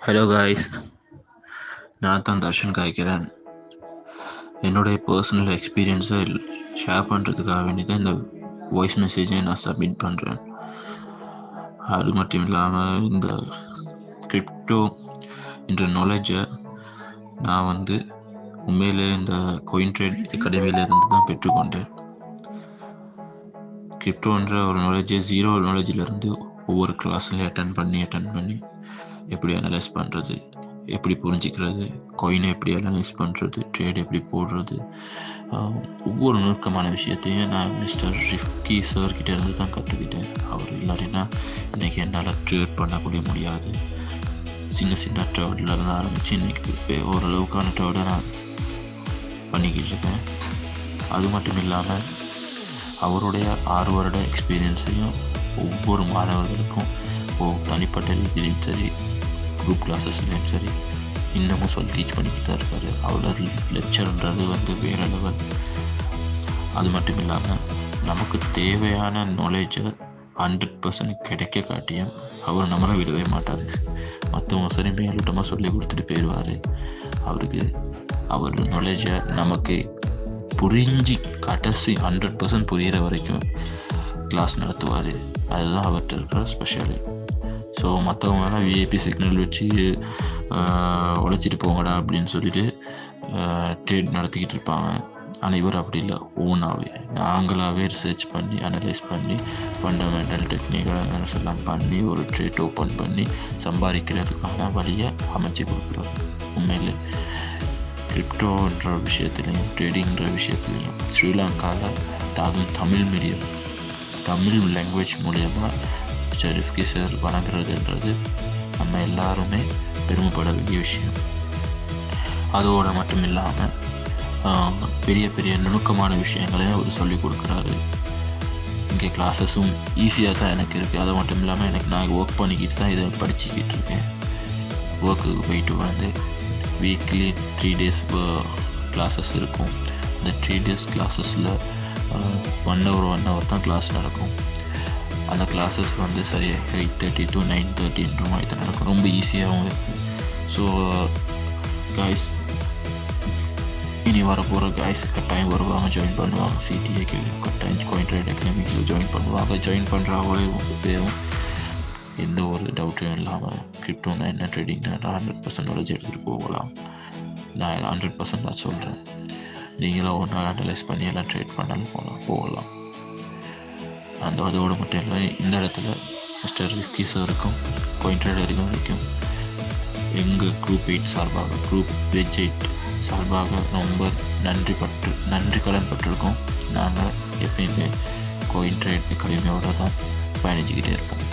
Hello guys, நான் தான் தர்ஷன் காய்க்கிறேன். என்னுடைய பர்சனல் எக்ஸ்பீரியன்ஸை ஷேர் பண்ணுறதுக்காக வேண்டி தான் இந்த வாய்ஸ் மெசேஜை நான் சப்மிட் பண்ணுறேன். அது மட்டும் இல்லாமல் இந்த கிரிப்டோ என்ற நாலேஜை நான் உண்மையிலே இந்த கோயின் ட்ரேட் அகாடமியிலேருந்து தான் பெற்றுக்கொண்டேன். கிரிப்டோன்ற ஒரு நாலேஜை ஜீரோ நாலேஜிலேருந்து ஒவ்வொரு கிளாஸ்லையும் அட்டன் பண்ணி எப்படி அனலைஸ் பண்ணுறது, எப்படி புரிஞ்சிக்கிறது, காயினை எப்படி அனலைஸ் பண்ணுறது, ட்ரேட் எப்படி போடுறது, ஒவ்வொரு நுணுக்கமான விஷயத்தையும் நான் மிஸ்டர் ரிஃப்கி சார்கிட்ட இருந்து தான் கற்றுக்கிட்டேன். அவர் இல்லாட்டினா இன்றைக்கி என்னால் ட்ரேட் பண்ணக்கூடிய முடியாது. சின்ன ட்ரேட்லேருந்து ஆரம்பித்து இன்றைக்கி ஓரளவுக்கான ட்ரேடை நான் பண்ணிக்கிட்டு இருக்கேன். அது மட்டும் இல்லாமல் அவருடைய 6 வருட எக்ஸ்பீரியன்ஸையும் ஒவ்வொரு மாணவர்களுக்கும் தனிப்பட்ட ரீதியிலையும் சரி, குரூப் கிளாஸஸ்லேயும் சரி, இன்னமும் டீச் பண்ணிக்கிட்டு தான் இருக்கார். அவரோட லெக்சர்ன்றது வேறு லெவல். அது மட்டும் இல்லாமல் நமக்கு தேவையான நாலேஜை 100% கிடைக்க காட்டியும் அவர் நம்மளை விடவே மாட்டார். மற்றவங்க சரி மேலோட்டமாக சொல்லி கொடுத்துட்டு போயிடுவார். அவர் நாலேஜை நமக்கு புரிஞ்சு கடைசி 100% புரிகிற வரைக்கும் கிளாஸ் நடத்துவார். அதுதான் அவர்கிட்ட இருக்கிற ஸ்பெஷலு. ஸோ மற்றவங்களாம் விஐபி சிக்னல் வச்சு உழைச்சிட்டு போங்கடா அப்படின்னு சொல்லிட்டு ட்ரேட் நடத்திக்கிட்டு இருப்பாங்க. ஆனால் இவர் அப்படி இல்லை, ஓனாகவே நாங்களாகவே ரிசர்ச் பண்ணி அனலைஸ் பண்ணி ஃபண்டமெண்டல் டெக்னிக்கல் எல்லாம் பண்ணி ஒரு ட்ரேட் ஓப்பன் பண்ணி சம்பாதிக்கிறதுக்கான வழியை அமைச்சு கொடுக்குறாரு. உண்மையில் கிரிப்டோன்ற விஷயத்துலையும் ட்ரேடிங்கிற விஷயத்துலையும் ஸ்ரீலங்காவில் அதுவும் தமிழ் லாங்குவேஜ் மூலயமா மிஸ்டர் ரிஃப்கி சார் வழங்குறதுன்றது நம்ம எல்லாருமே பெருமைப்பட வேண்டிய விஷயம். அதோடு மட்டும் இல்லாமல் பெரிய நுணுக்கமான விஷயங்களையும் அவர் சொல்லிக் கொடுக்குறாரு. இங்கே கிளாஸஸும் ஈஸியாக தான் எனக்கு இருக்குது. அது மட்டும் இல்லாமல் நான் ஒர்க் பண்ணிக்கிட்டு தான் இதை படிச்சுக்கிட்டு இருக்கேன். ஒர்க்குக்கு போயிட்டு வீக்லி 3 days கிளாஸஸ் இருக்கும். இந்த 3 days கிளாஸஸில் 1 hour தான் கிளாஸ் நடக்கும். அந்த கிளாஸஸ் சரியாக 8:30 to 9:30 மாதிரி நடக்கும். ரொம்ப ஈஸியாகவும் இருக்குது. ஸோ காய்ஸ், இனி வரப்போகிற காய்ஸ் கட்டாயம் வருவாங்க, ஜாயின் பண்ணுவாங்க. சிடிஏக்கு கட்டாயம் கோயின் ட்ரேட் அகாடமிக்கு ஜாயின் பண்ணுவாங்க. ஜாயின் பண்ணுறாங்களே பேரும் எந்த ஒரு டவுட்டும் இல்லாமல் கிரிப்டோனா என்ன, ட்ரேடிங்னா 100% நாலேஜ் எடுத்துகிட்டு போகலாம். நான் 100% தான் சொல்கிறேன். நீங்களும் ஒரு நாள் அனலைஸ் பண்ணி எல்லாம் ட்ரேட் பண்ணாலும் போகலாம். அதோடு மட்டும் இல்லை, இந்த இடத்துல மிஸ்டர் ரிஃப்கி சாருக்கும் கோயின் ட்ரேடருக்கும் வரைக்கும் எங்கள் குரூப் 8 சார்பாக, குரூப் வெஜ் 8 சார்பாக ரொம்ப நன்றி கடன் பட்டிருக்கோம். நாங்கள் எப்பயுமே கோயின் ட்ரேட் அகாடமியோடு தான் பயணிச்சுக்கிட்டே இருப்போம்.